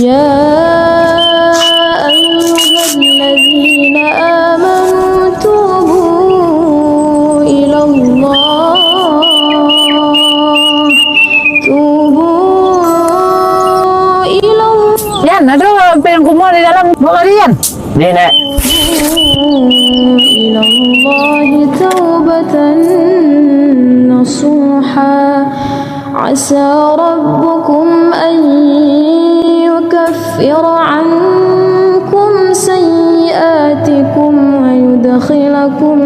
يا أيها الذين آمنوا توبوا إلى الله Yan, ada yang kumuha di dalam pengadilan. Nenek. إلى الله توبة نصوحا عسى ربكم أن يكفر عنكم سيئاتكم ويدخلكم